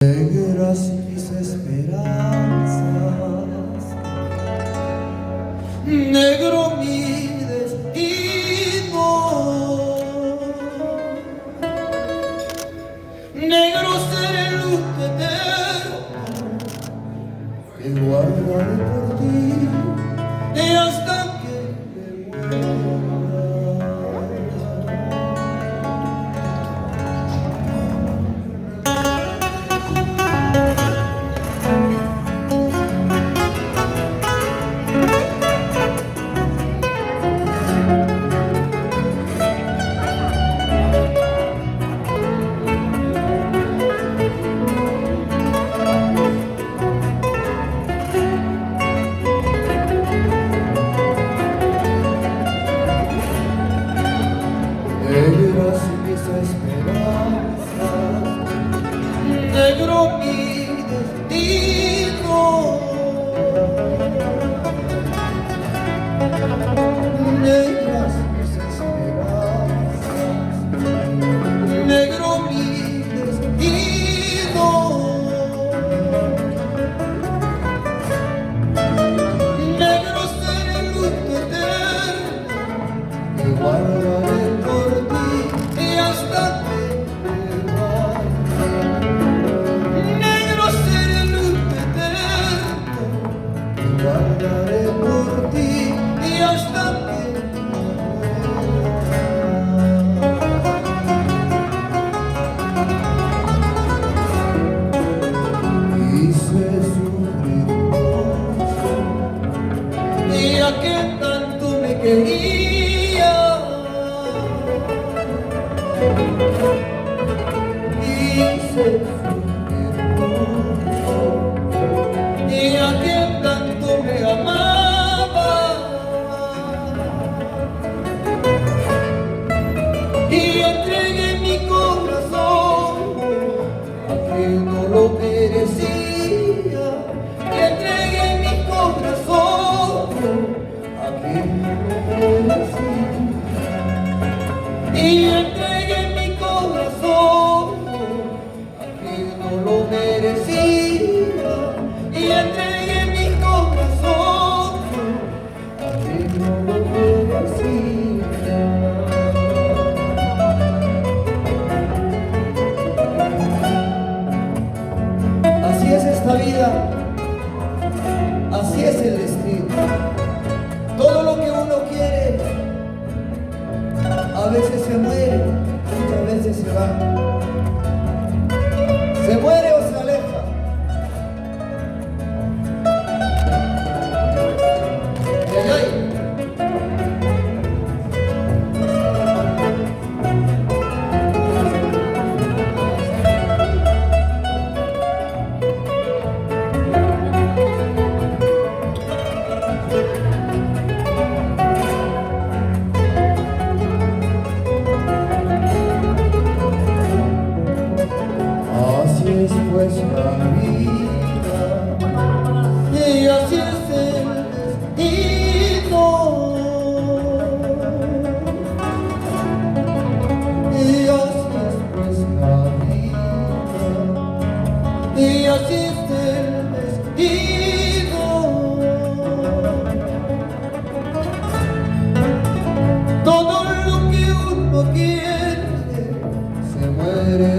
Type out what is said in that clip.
Negras mis esperanzas, negro mi destino, negro seré el luz eterno que guardaré por ti y hasta que me muera. Negras mis esperanzas, negro mi destino, negras mis esperanzas, negro mi destino, negro seré el luz eterno que guardaré por ti y hasta que me vaya. Negro seré el luz eterno que guardaré por ti y hasta que me muera. Hice sufrir mucho y a quien tanto me quería. Hice sufrir mucho y a quien tanto me amaba, y entregué mi corazón a quien no lo merecía, y entregué mi corazón a quien no lo merecía, y entregué mi corazón a quien no lo merecía, y entregué mi corazón a quien no lo merecía. Así es esta vida, así es el destino. Todo lo que uno quiere a veces se muere, muchas veces se va. Se muere o se aleja. Ay, ay. Así es pues la vida y así es el destino, y así es pues la vida y así es el destino. Todo lo que uno quiere se muere